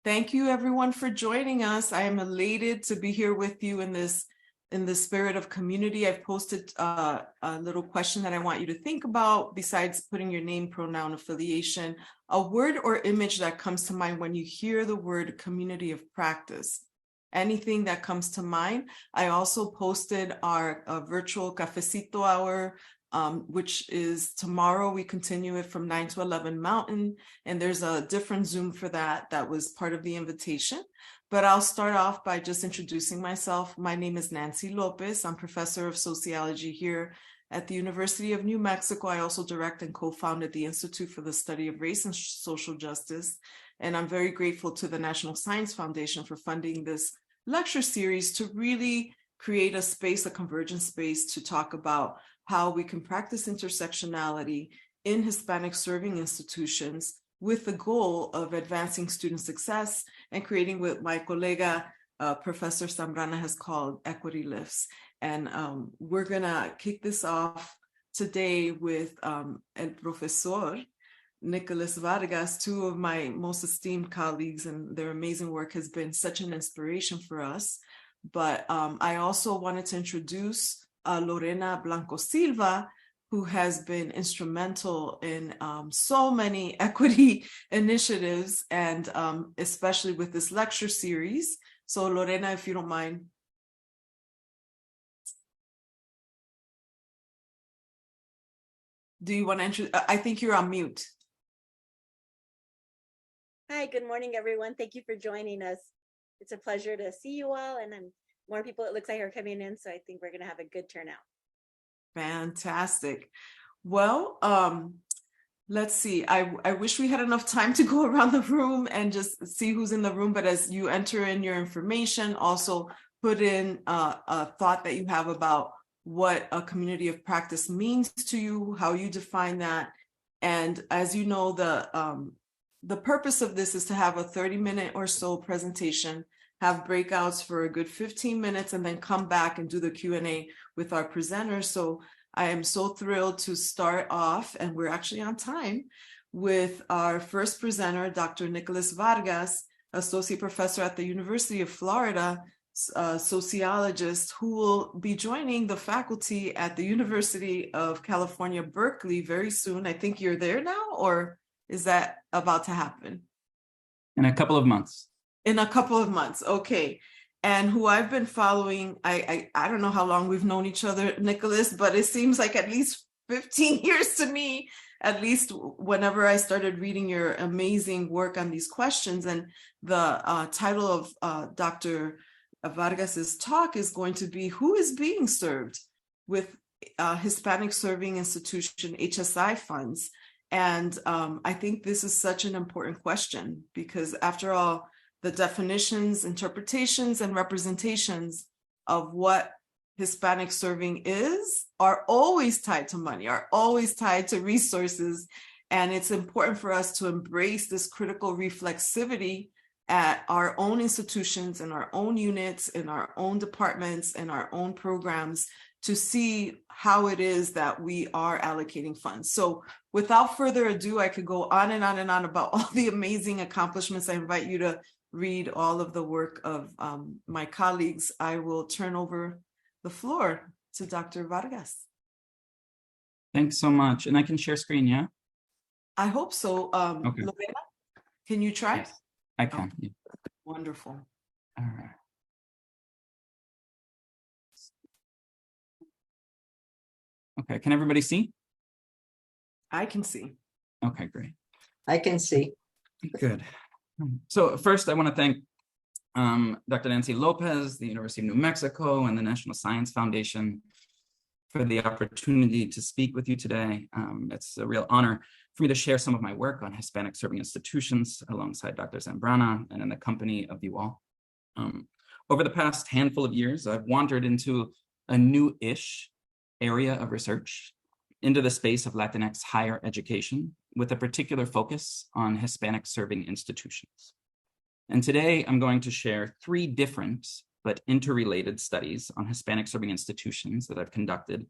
Thank you everyone for joining us. I am elated to be here with you in the spirit of community. I've posted a little question that I want you to think about besides putting your name, pronoun, affiliation, a word or image that comes to mind when you hear the word community of practice. Anything that comes to mind. I also posted our virtual cafecito hour, which is tomorrow. We continue it from 9 to 11 Mountain, and there's a different Zoom for that. That was part of the invitation. But I'll start off by just introducing myself. My name is Nancy Lopez. I'm professor of sociology here at the University of New Mexico. I also direct and co-founded the Institute for the Study of Race and Social Justice. And I'm very grateful to the National Science Foundation for funding this lecture series to really create a space, a convergent space, to talk about how we can practice intersectionality in Hispanic serving institutions with the goal of advancing student success and creating what my colega, Professor Zambrana, has called equity lifts. And we're gonna kick this off today with El Profesor Nicholas Vargas, two of my most esteemed colleagues, and their amazing work has been such an inspiration for us. But I also wanted to introduce Lorena Blanco Silva, who has been instrumental in so many equity initiatives, and especially with this lecture series. So Lorena, if you don't mind. Do you want to introduce? I think you're on mute. Hi, good morning, everyone. Thank you for joining us. It's a pleasure to see you all, and more people, it looks like, are coming in, so I think we're going to have a good turnout. Fantastic. Well, let's see. I wish we had enough time to go around the room and just see who's in the room, but as you enter in your information, also put in a thought that you have about what a community of practice means to you, how you define that. And as you know, the purpose of this is to have a 30-minute or so presentation, have breakouts for a good 15 minutes, and then come back and do the Q&A with our presenters. So I am so thrilled to start off, and we're actually on time, with our first presenter, Dr. Nicholas Vargas, associate professor at the University of Florida, sociologist, who will be joining the faculty at the University of California, Berkeley very soon. I think you're there now, or is that about to happen? In a couple of months. In a couple of months, okay. And who I've been following, I don't know how long we've known each other, Nicholas, but it seems like at least 15 years to me, at least whenever I started reading your amazing work on these questions. And the title of Dr. Vargas's talk is going to be Who is Being Served with Hispanic Serving Institution HSI funds. And I think this is such an important question because, after all, the definitions, interpretations, and representations of what Hispanic serving is are always tied to money, are always tied to resources. And it's important for us to embrace this critical reflexivity at our own institutions, in our own units, in our own departments, in our own programs, to see how it is that we are allocating funds. So without further ado, I could go on and on and on about all the amazing accomplishments. I invite you to read all of the work of my colleagues. I will turn over the floor to Dr. Vargas. Thanks so much. And I can share screen, yeah? I hope so. Okay. Lorena, can you try? Yes, I can. Yeah. Wonderful. All right. Okay, can everybody see? I can see. Okay, great. I can see. Good. So first, I want to thank Dr. Nancy Lopez, the University of New Mexico, and the National Science Foundation for the opportunity to speak with you today. It's a real honor for me to share some of my work on Hispanic serving institutions alongside Dr. Zambrana and in the company of you all. Over the past handful of years, I've wandered into a new-ish area of research, into the space of Latinx higher education, with a particular focus on Hispanic serving institutions. And today I'm going to share 3 different but interrelated studies on Hispanic serving institutions that I've conducted,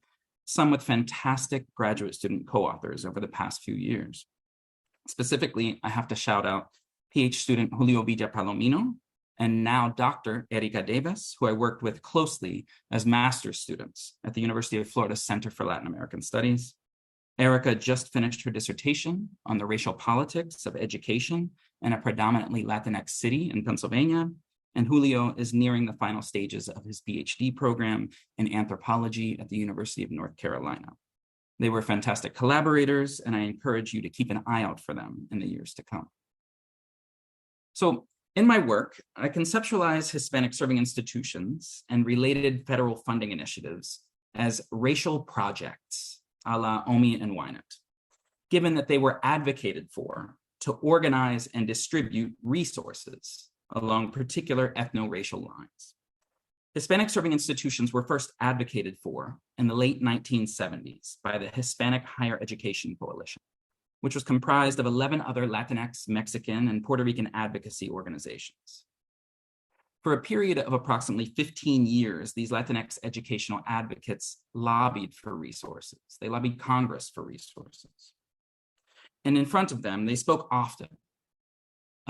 some with fantastic graduate student co-authors over the past few years. Specifically, I have to shout out PhD student Julio Villa Palomino, and now Dr. Erika Davis, who I worked with closely as master's students at the University of Florida Center for Latin American Studies. Erika just finished her dissertation on the racial politics of education in a predominantly Latinx city in Pennsylvania, and Julio is nearing the final stages of his PhD program in anthropology at the University of North Carolina. They were fantastic collaborators, and I encourage you to keep an eye out for them in the years to come. So in my work, I conceptualize Hispanic serving institutions and related federal funding initiatives as racial projects, a la Omi and Wynot, given that they were advocated for to organize and distribute resources along particular ethno-racial lines. Hispanic serving institutions were first advocated for in the late 1970s by the Hispanic Higher Education Coalition, which was comprised of 11 other Latinx, Mexican, and Puerto Rican advocacy organizations. For a period of approximately 15 years, these Latinx educational advocates lobbied for resources. They lobbied Congress for resources. And in front of them, they spoke often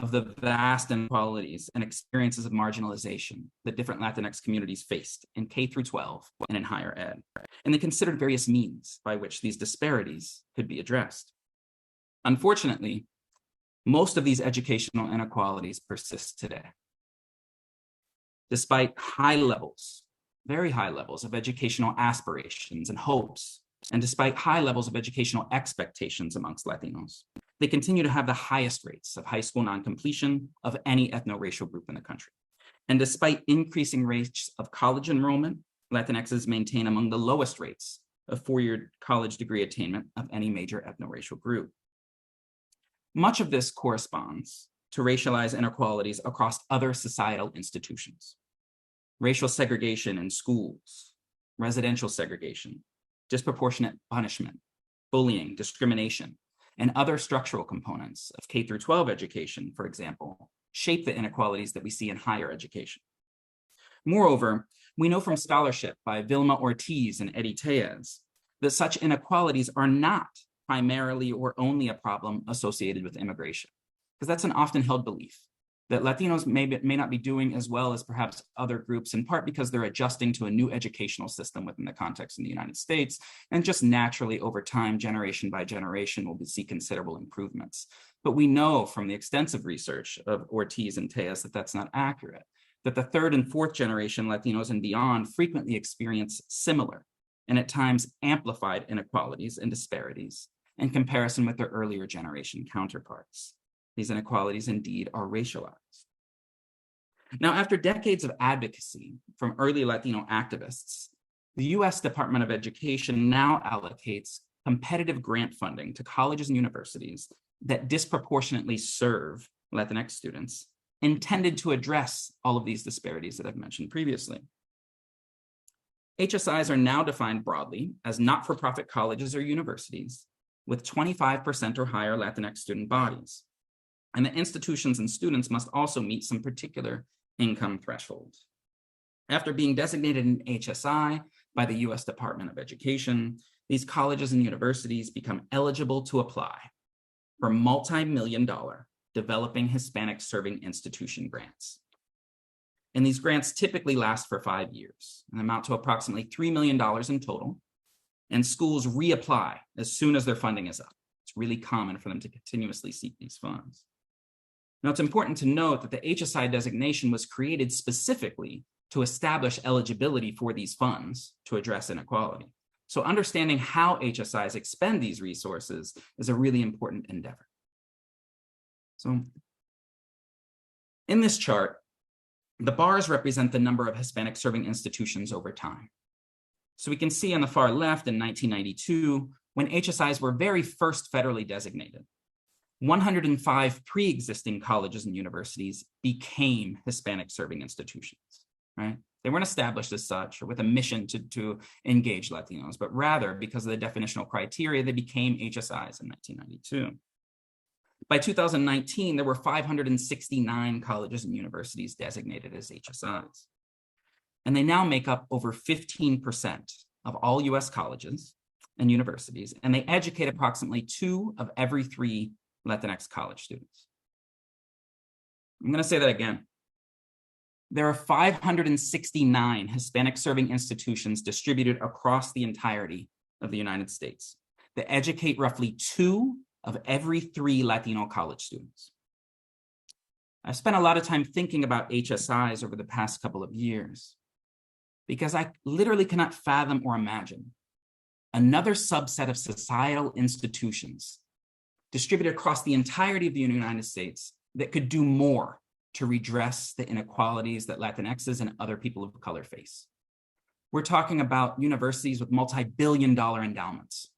of the vast inequalities and experiences of marginalization that different Latinx communities faced in K through 12 and in higher ed. And they considered various means by which these disparities could be addressed. Unfortunately, most of these educational inequalities persist today. Despite high levels, very high levels of educational aspirations and hopes, and despite high levels of educational expectations amongst Latinos, they continue to have the highest rates of high school non-completion of any ethno-racial group in the country. And despite increasing rates of college enrollment, Latinxes maintain among the lowest rates of four-year college degree attainment of any major ethno-racial group. Much of this corresponds to racialized inequalities across other societal institutions. Racial segregation in schools, residential segregation, disproportionate punishment, bullying, discrimination, and other structural components of K through 12 education, for example, shape the inequalities that we see in higher education. Moreover, we know from scholarship by Vilma Ortiz and Eddie Tellez that such inequalities are not primarily or only a problem associated with immigration, because that's an often held belief that Latinos may not be doing as well as perhaps other groups, in part because they're adjusting to a new educational system within the context in the United States, and just naturally over time, generation by generation, will see considerable improvements. But we know from the extensive research of Ortiz and Tellez that that's not accurate, that the third and fourth generation Latinos and beyond frequently experience similar and at times amplified inequalities and disparities in comparison with their earlier generation counterparts. These inequalities indeed are racialized. Now, after decades of advocacy from early Latino activists, the US Department of Education now allocates competitive grant funding to colleges and universities that disproportionately serve Latinx students, intended to address all of these disparities that I've mentioned previously. HSIs are now defined broadly as not-for-profit colleges or universities with 25% or higher Latinx student bodies. And the institutions and students must also meet some particular income thresholds. After being designated an HSI by the US Department of Education, these colleges and universities become eligible to apply for multi-million-dollar developing Hispanic serving institution grants. And these grants typically last for 5 years and amount to approximately $3 million in total. And schools reapply as soon as their funding is up. It's really common for them to continuously seek these funds. Now, it's important to note that the HSI designation was created specifically to establish eligibility for these funds to address inequality. So understanding how HSIs expend these resources is a really important endeavor. So in this chart, the bars represent the number of Hispanic serving institutions over time. So we can see on the far left in 1992, when HSIs were very first federally designated, 105 pre-existing colleges and universities became Hispanic serving institutions, right? They weren't established as such or with a mission to engage Latinos, but rather because of the definitional criteria, they became HSIs in 1992. By 2019, there were 569 colleges and universities designated as HSIs. And they now make up over 15% of all US colleges and universities, and they educate approximately 2 of every 3 Latinx college students. I'm going to say that again. There are 569 Hispanic serving institutions distributed across the entirety of the United States that educate roughly 2 of every 3 Latino college students. I've spent a lot of time thinking about HSIs over the past couple of years because I literally cannot fathom or imagine another subset of societal institutions distributed across the entirety of the United States that could do more to redress the inequalities that Latinxs and other people of color face. We're talking about universities with multi-billion-dollar endowments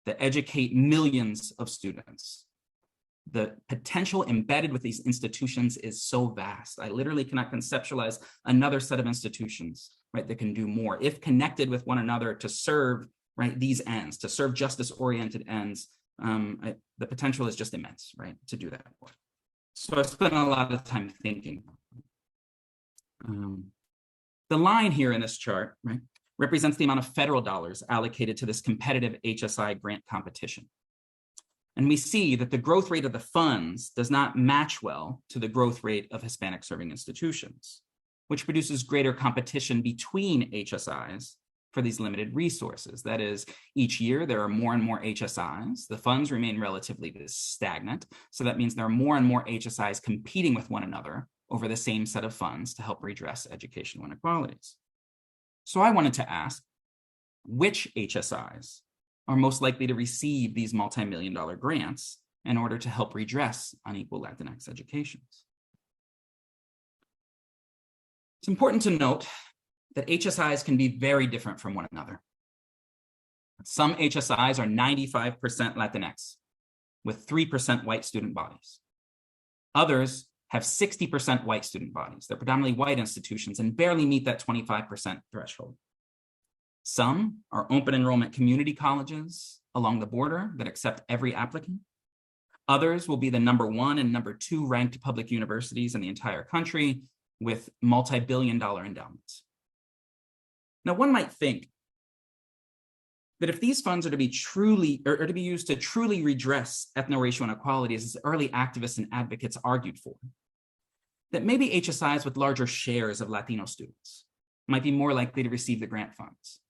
that educate millions of students. The potential embedded with these institutions is so vast. I literally cannot conceptualize another set of institutions, right, that can do more if connected with one another to serve, right, these ends, to serve justice-oriented ends. The potential is just immense, right, to do that. So I spent a lot of time thinking. The line here in this chart, right, represents the amount of federal dollars allocated to this competitive HSI grant competition. And we see that the growth rate of the funds does not match well to the growth rate of Hispanic serving institutions, which produces greater competition between HSIs for these limited resources. That is, each year there are more and more HSIs. The funds remain relatively stagnant. So that means there are more and more HSIs competing with one another over the same set of funds to help redress educational inequalities. So I wanted to ask, which HSIs are most likely to receive these multi-million-dollar grants in order to help redress unequal Latinx educations? It's important to note that HSIs can be very different from one another. Some HSIs are 95% Latinx, with 3% white student bodies. Others have 60% white student bodies. They're predominantly white institutions and barely meet that 25% threshold. Some are open enrollment community colleges along the border that accept every applicant. Others will be the #1 and #2 ranked public universities in the entire country with multi-billion-dollar endowments. Now, one might think that if these funds are to be used to truly redress ethno-racial inequalities, as early activists and advocates argued for, that maybe HSIs with larger shares of Latino students might be more likely to receive the grant funds.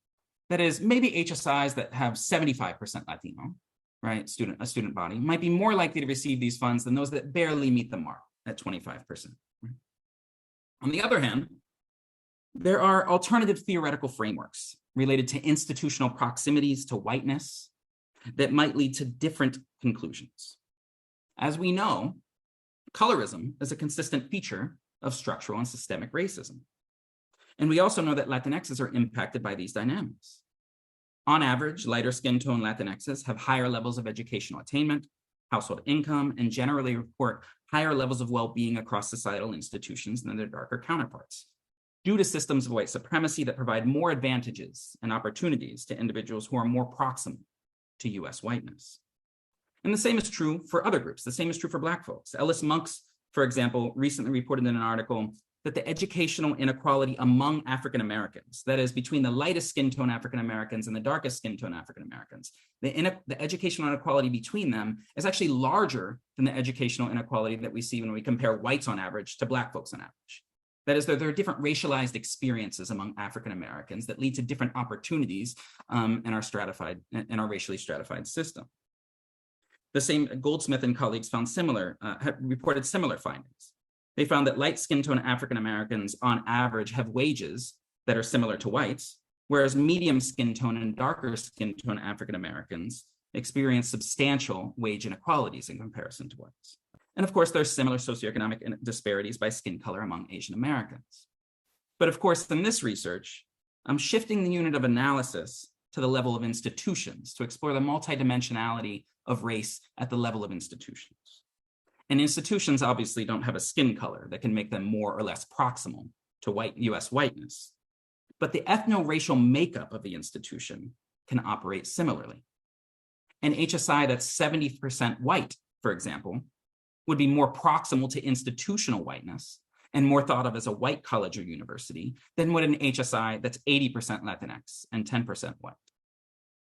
That is, maybe HSIs that have 75% Latino, right, a student body, might be more likely to receive these funds than those that barely meet the mark at 25%. Right? On the other hand, there are alternative theoretical frameworks related to institutional proximities to whiteness that might lead to different conclusions. As we know, colorism is a consistent feature of structural and systemic racism. And we also know that Latinxs are impacted by these dynamics. On average, lighter skin tone Latinxs have higher levels of educational attainment, household income, and generally report higher levels of well-being across societal institutions than their darker counterparts, due to systems of white supremacy that provide more advantages and opportunities to individuals who are more proximal to US whiteness. And the same is true for other groups. The same is true for Black folks. Ellis Monks, for example, recently reported in an article that the educational inequality among African Americans, that is between the lightest skin tone African Americans and the darkest skin tone African Americans, the educational inequality between them is actually larger than the educational inequality that we see when we compare whites on average to Black folks on average. That is, there are different racialized experiences among African Americans that lead to different opportunities in our racially stratified system. The same Goldsmith and colleagues reported similar findings. They found that light skin tone African Americans on average have wages that are similar to whites, whereas medium skin tone and darker skin tone African Americans experience substantial wage inequalities in comparison to whites. And of course, there's similar socioeconomic disparities by skin color among Asian Americans. But of course, in this research, I'm shifting the unit of analysis to the level of institutions to explore the multidimensionality of race at the level of institutions. And institutions obviously don't have a skin color that can make them more or less proximal to US whiteness. But the ethno-racial makeup of the institution can operate similarly. An HSI that's 70% white, for example, would be more proximal to institutional whiteness and more thought of as a white college or university than would an HSI that's 80% Latinx and 10% white.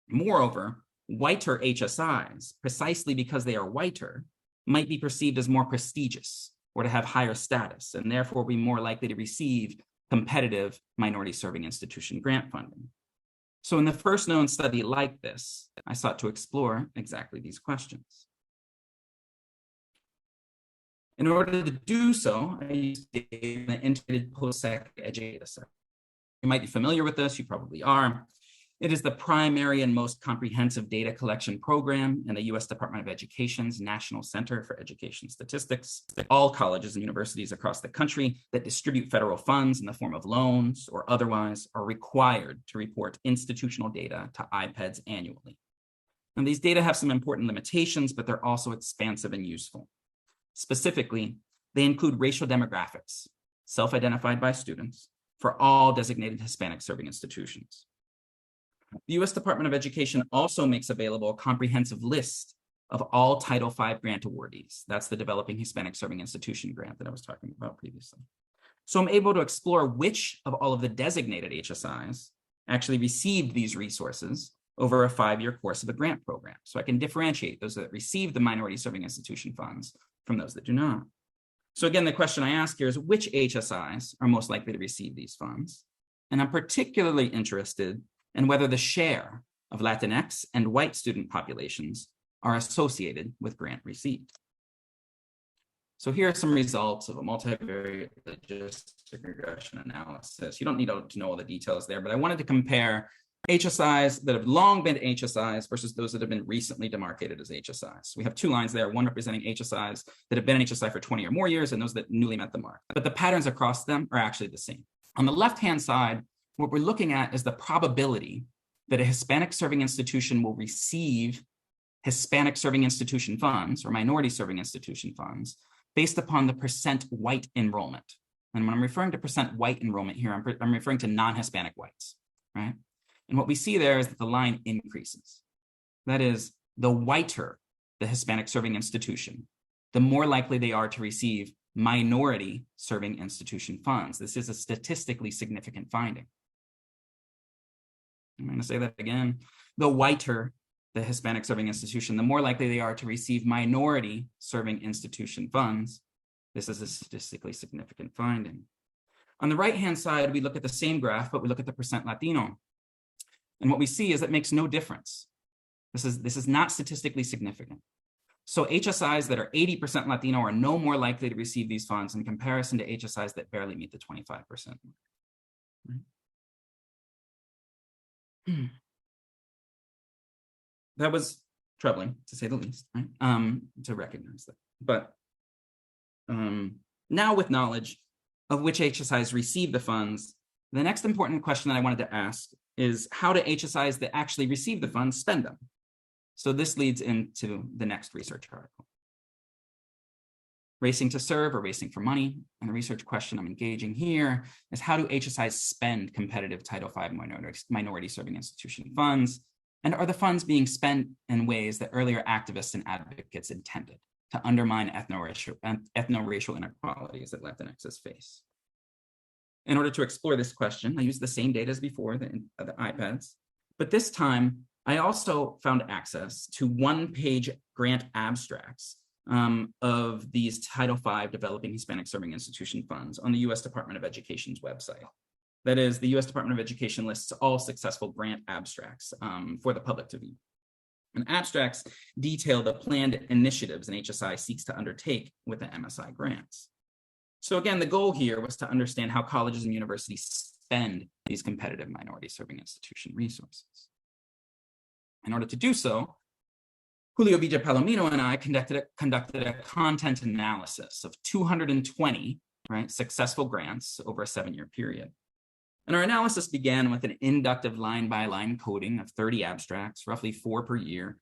Moreover, whiter HSIs, precisely because they are whiter, might be perceived as more prestigious or to have higher status, and therefore be more likely to receive competitive minority serving institution grant funding. So in the first known study like this, I sought to explore exactly these questions. In order to do so, I used the integrated post-sec education data set. You might be familiar with this, you probably are. It is the primary and most comprehensive data collection program in the US Department of Education's National Center for Education Statistics. All colleges and universities across the country that distribute federal funds in the form of loans or otherwise are required to report institutional data to IPEDS annually. And these data have some important limitations, but they're also expansive and useful. Specifically, they include racial demographics, self-identified by students, for all designated Hispanic serving institutions. The US Department of Education also makes available a comprehensive list of all Title V grant awardees. That's the Developing Hispanic Serving Institution grant that I was talking about previously. So I'm able to explore which of all of the designated HSIs actually received these resources over a 5-year course of a grant program. So I can differentiate those that receive the minority serving institution funds from those that do not. So again, the question I ask here is which HSIs are most likely to receive these funds? And I'm particularly interested in whether the share of Latinx and white student populations are associated with grant receipt. So here are some results of a multivariate logistic regression analysis. You don't need to know all the details there, but I wanted to compare HSIs that have long been HSIs versus those that have been recently demarcated as HSIs. We have 2 lines there, one representing HSIs that have been an HSI for 20 or more years and those that newly met the mark. But the patterns across them are actually the same. On the left-hand side, what we're looking at is the probability that a Hispanic serving institution will receive Hispanic serving institution funds or minority serving institution funds based upon the percent white enrollment. And when I'm referring to percent white enrollment here, I'm referring to non-Hispanic whites, right? And what we see there is that the line increases. That is, the whiter the Hispanic serving institution, the more likely they are to receive minority serving institution funds. This is a statistically significant finding. I'm going to say that again. The whiter the Hispanic serving institution, the more likely they are to receive minority serving institution funds. This is a statistically significant finding. On the right-hand side, we look at the same graph, but we look at the percent Latino. And what we see is it makes no difference. This is not statistically significant. So HSIs that are 80% Latino are no more likely to receive these funds in comparison to HSIs that barely meet the 25%. Right? That was troubling, to say the least, right? To recognize that. But now with knowledge of which HSIs receive the funds, the next important question that I wanted to ask is how do HSIs that actually receive the funds spend them? So this leads into the next research article. Racing to serve or racing for money? And the research question I'm engaging here is how do HSIs spend competitive Title V minority serving institution funds? And are the funds being spent in ways that earlier activists and advocates intended to undermine ethno-racial inequalities that Latinxes face? In order to explore this question, I used the same data as before, the IPEDS, but this time I also found access to 1-page grant abstracts of these Title V Developing Hispanic Serving Institution funds on the US Department of Education's website. That is, the US Department of Education lists all successful grant abstracts for the public to view. And abstracts detail the planned initiatives an HSI seeks to undertake with the MSI grants. So again, the goal here was to understand how colleges and universities spend these competitive minority serving institution resources. In order to do so, Julio Villa Palomino and I conducted a content analysis of 220 successful grants over a 7-year period. And our analysis began with an inductive line-by-line coding of 30 abstracts, roughly 4 per year,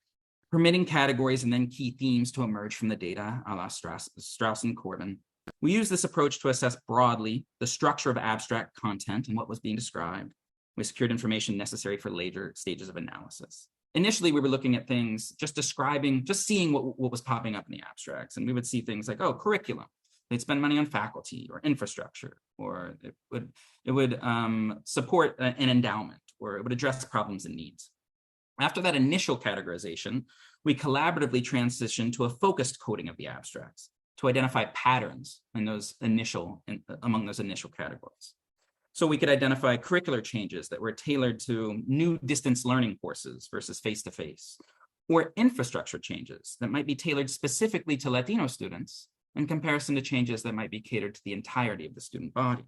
permitting categories and then key themes to emerge from the data a la Strauss and Corbin. We used this approach to assess broadly the structure of abstract content and what was being described. We secured information necessary for later stages of analysis. Initially, we were looking at things, just seeing what was popping up in the abstracts. And we would see things like, oh, curriculum. They'd spend money on faculty or infrastructure, or it would support an endowment, or it would address problems and needs. After that initial categorization, we collaboratively transitioned to a focused coding of the abstracts. to identify patterns in among those initial categories. So we could identify curricular changes that were tailored to new distance learning courses versus face-to-face, or infrastructure changes that might be tailored specifically to Latino students in comparison to changes that might be catered to the entirety of the student body.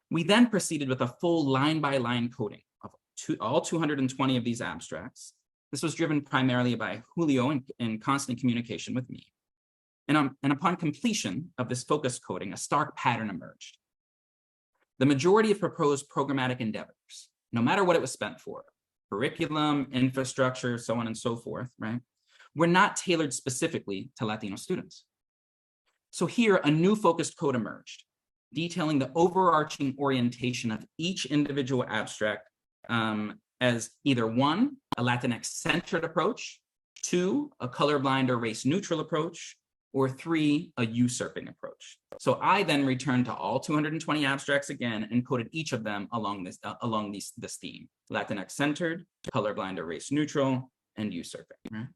We then proceeded with a full line-by-line coding of all 220 of these abstracts. This was driven primarily by Julio in constant communication with me. And upon completion of this focus coding, a stark pattern emerged. The majority of proposed programmatic endeavors, no matter what it was spent for, curriculum, infrastructure, so on and so forth, right, were not tailored specifically to Latino students. So here, a new focused code emerged, detailing the overarching orientation of each individual abstract as either 1, a Latinx-centered approach, 2, a colorblind or race-neutral approach, or 3, a usurping approach. So I then returned to all 220 abstracts again and coded each of them along this theme: Latinx-centered, colorblind or race-neutral, and usurping. Right?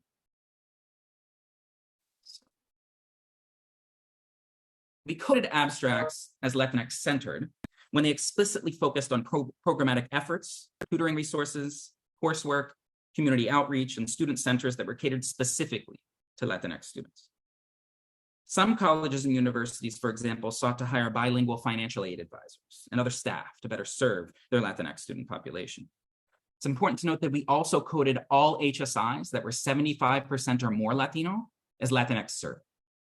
We coded abstracts as Latinx-centered when they explicitly focused on programmatic efforts, tutoring resources, coursework, community outreach, and student centers that were catered specifically to Latinx students. Some colleges and universities, for example, sought to hire bilingual financial aid advisors and other staff to better serve their Latinx student population. It's important to note that we also coded all HSIs that were 75% or more Latino as Latinx served,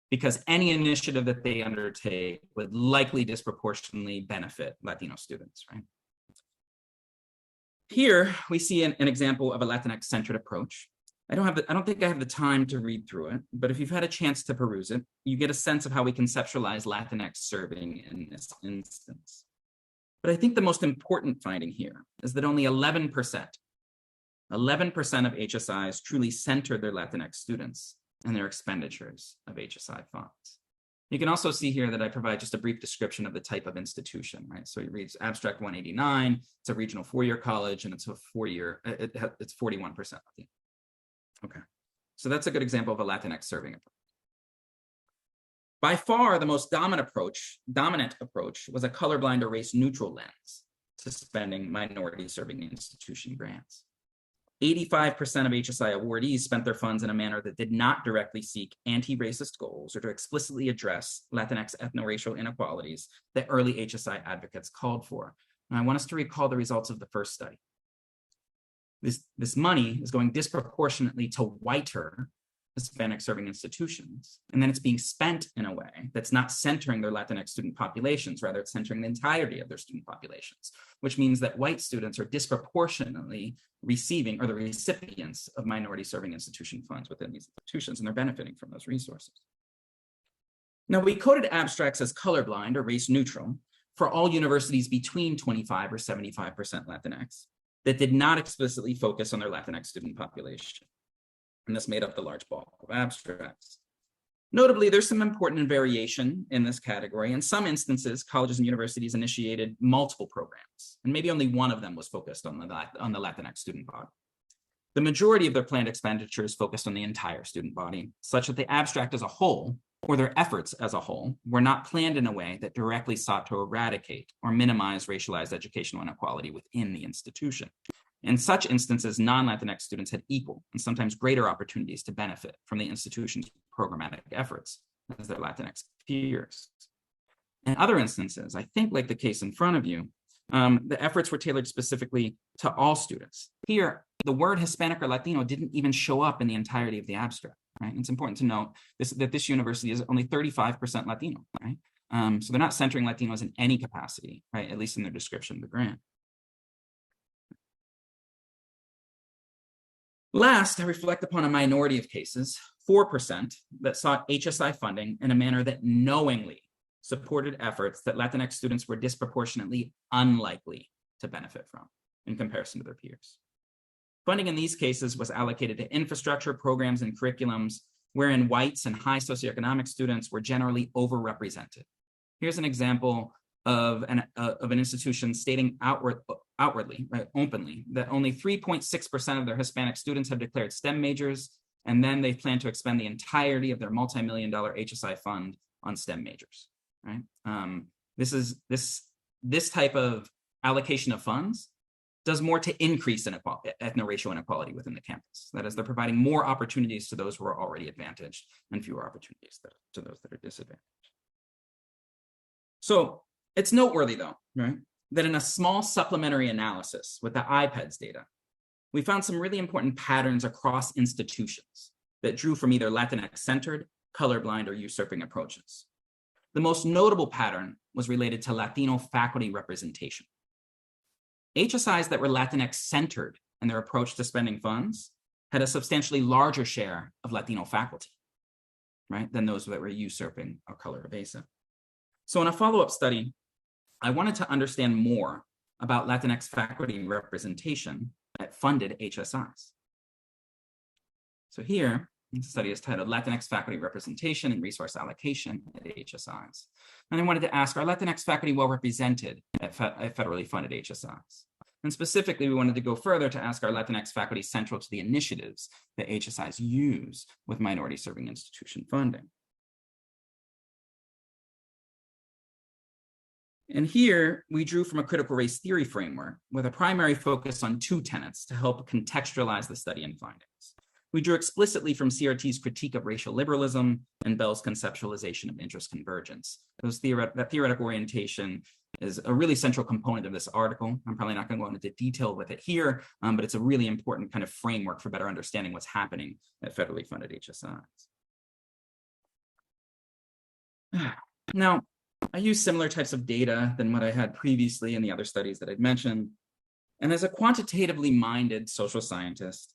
because any initiative that they undertake would likely disproportionately benefit Latino students, right? Here, we see an example of a Latinx-centered approach. I don't think I have the time to read through it, but if you've had a chance to peruse it, you get a sense of how we conceptualize Latinx serving in this instance. But I think the most important finding here is that only 11% of HSIs truly center their Latinx students and their expenditures of HSI funds. You can also see here that I provide just a brief description of the type of institution, right? So it reads Abstract 189, it's a regional four-year college, and it's a four-year, it's 41% Latino. Okay, so that's a good example of a Latinx serving approach. By far, the most dominant approach was a colorblind or race-neutral lens to spending minority serving institution grants. 85% of HSI awardees spent their funds in a manner that did not directly seek anti-racist goals or to explicitly address Latinx ethno-racial inequalities that early HSI advocates called for. And I want us to recall the results of the first study. This money is going disproportionately to whiter Hispanic serving institutions, and then it's being spent in a way that's not centering their Latinx student populations, rather it's centering the entirety of their student populations, which means that white students are disproportionately receiving or the recipients of minority serving institution funds within these institutions, and they're benefiting from those resources. Now, we coded abstracts as colorblind or race neutral for all universities between 25 or 75% Latinx that did not explicitly focus on their Latinx student population. And this made up the large bulk of abstracts. Notably, there's some important variation in this category. In some instances, colleges and universities initiated multiple programs, and maybe only one of them was focused on the Latinx student body. The majority of their planned expenditures focused on the entire student body, such that the abstract as a whole, or their efforts as a whole, were not planned in a way that directly sought to eradicate or minimize racialized educational inequality within the institution. In such instances, non-Latinx students had equal and sometimes greater opportunities to benefit from the institution's programmatic efforts as their Latinx peers. In other instances, I think like the case in front of you, the efforts were tailored specifically to all students. Here, the word Hispanic or Latino didn't even show up in the entirety of the abstract, right? It's important to note that this university is only 35% Latino, right? So they're not centering Latinos in any capacity, right? At least in their description of the grant. Last, I reflect upon a minority of cases, 4%, that sought HSI funding in a manner that knowingly supported efforts that Latinx students were disproportionately unlikely to benefit from in comparison to their peers. Funding in these cases was allocated to infrastructure, programs, and curriculums wherein whites and high socioeconomic students were generally overrepresented. Here's an example of an institution stating outwardly, right, openly, that only 3.6% of their Hispanic students have declared STEM majors, And then they plan to expend the entirety of their multi-million-dollar HSI fund on STEM majors, right? This type of allocation of funds does more to increase ethno-racial inequality within the campus. That is, they're providing more opportunities to those who are already advantaged and fewer opportunities to those that are disadvantaged. So it's noteworthy, though, right, that in a small supplementary analysis with the IPEDS data, we found some really important patterns across institutions that drew from either Latinx-centered, colorblind, or usurping approaches. The most notable pattern was related to Latino faculty representation. HSIs that were Latinx-centered in their approach to spending funds had a substantially larger share of Latino faculty, right, than those that were usurping or color evasive. So in a follow-up study, I wanted to understand more about Latinx faculty representation at funded HSIs. So here, the study is titled Latinx Faculty Representation and Resource Allocation at HSIs. And I wanted to ask, are Latinx faculty well represented at federally funded HSIs? And specifically, we wanted to go further to ask, are Latinx faculty central to the initiatives that HSIs use with minority serving institution funding? And here, we drew from a critical race theory framework with a primary focus on two tenets to help contextualize the study and findings. We drew explicitly from CRT's critique of racial liberalism and Bell's conceptualization of interest convergence. That theoretical orientation is a really central component of this article. I'm probably not going to go into detail with it here, but it's a really important kind of framework for better understanding what's happening at federally funded HSIs. Now, I use similar types of data than what I had previously in the other studies that I'd mentioned. And as a quantitatively minded social scientist,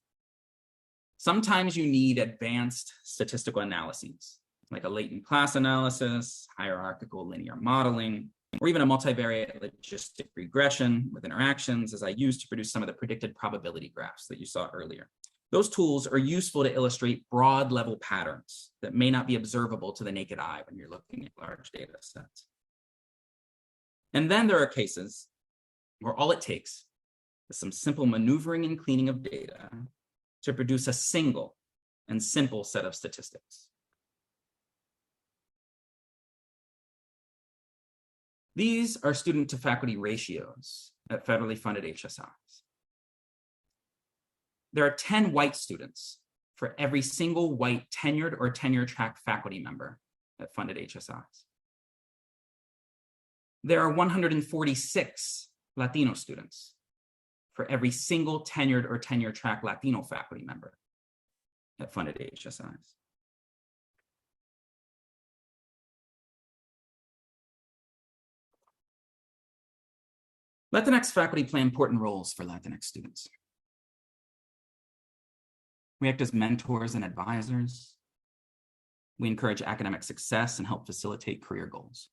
sometimes you need advanced statistical analyses, like a latent class analysis, hierarchical linear modeling, or even a multivariate logistic regression with interactions, as I used to produce some of the predicted probability graphs that you saw earlier. Those tools are useful to illustrate broad level patterns that may not be observable to the naked eye when you're looking at large data sets. And then there are cases where all it takes is some simple maneuvering and cleaning of data to produce a single and simple set of statistics. These are student to faculty ratios at federally funded HSIs. There are 10 white students for every single white tenured or tenure track faculty member at funded HSIs. There are 146 Latino students for every single tenured or tenure track Latino faculty member at funded HSIs. Latinx faculty play important roles for Latinx students. We act as mentors and advisors. We encourage academic success and help facilitate career goals.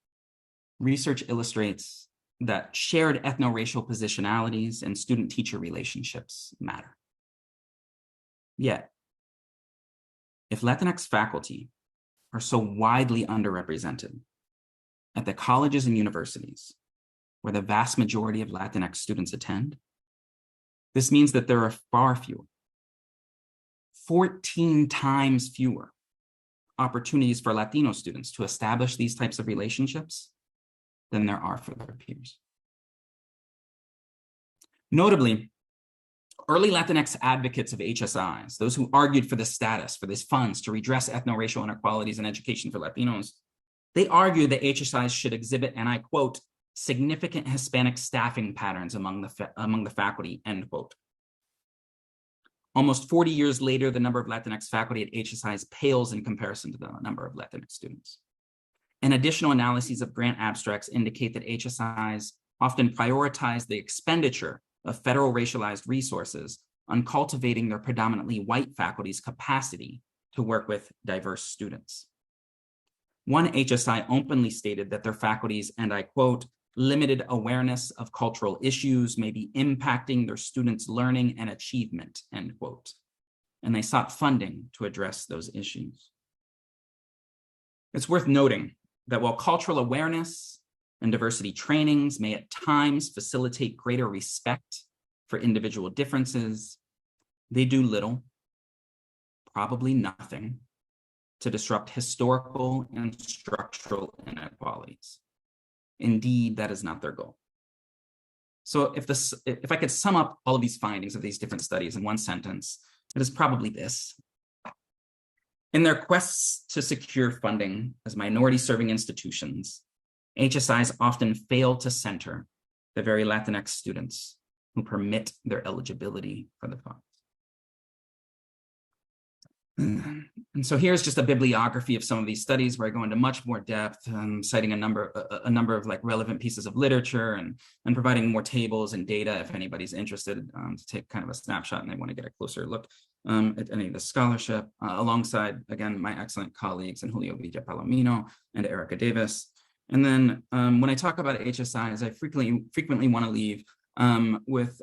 Research illustrates that shared ethno-racial positionalities and student-teacher relationships matter. Yet, if Latinx faculty are so widely underrepresented at the colleges and universities where the vast majority of Latinx students attend, this means that there are far fewer, 14 times fewer opportunities for Latino students to establish these types of relationships than there are for their peers. Notably, early Latinx advocates of HSIs, those who argued for this status, for these funds to redress ethno-racial inequalities in education for Latinos, they argued that HSIs should exhibit, and I quote, significant Hispanic staffing patterns among the faculty, end quote. Almost 40 years later, the number of Latinx faculty at HSIs pales in comparison to the number of Latinx students. And additional analyses of grant abstracts indicate that HSIs often prioritize the expenditure of federal racialized resources on cultivating their predominantly white faculty's capacity to work with diverse students. One HSI openly stated that their faculty's, and I quote, limited awareness of cultural issues may be impacting their students' learning and achievement, end quote. And they sought funding to address those issues. It's worth noting that while cultural awareness and diversity trainings may at times facilitate greater respect for individual differences, they do little, probably nothing to disrupt historical and structural inequalities. Indeed, that is not their goal. So if I could sum up all of these findings of these different studies in one sentence, it is probably this. In their quests to secure funding as minority-serving institutions, HSIs often fail to center the very Latinx students who permit their eligibility for the funds. And so here's just a bibliography of some of these studies where I go into much more depth, citing a number of like relevant pieces of literature and providing more tables and data if anybody's interested to take kind of a snapshot and they want to get a closer look at any of the scholarship, alongside, again, my excellent colleagues in Julio Villa Palomino and Erica Davis. And then when I talk about HSIs, I frequently want to leave with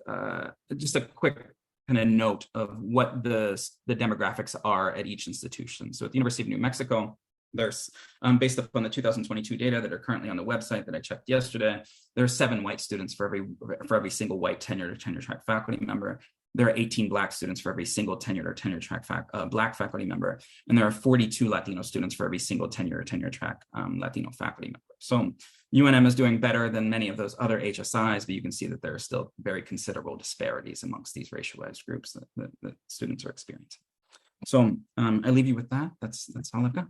just a quick kind of note of what the demographics are at each institution. So at the University of New Mexico, there's based upon the 2022 data that are currently on the website that I checked yesterday, there are 7 white students for every single white tenured or tenure track faculty member. There are 18 Black students for every single tenured or tenure track Black faculty member, and there are 42 Latino students for every single tenure or tenure track Latino faculty member. So UNM is doing better than many of those other HSIs, but you can see that there are still very considerable disparities amongst these racialized groups that students are experiencing. So I leave you with that. That's all I've got.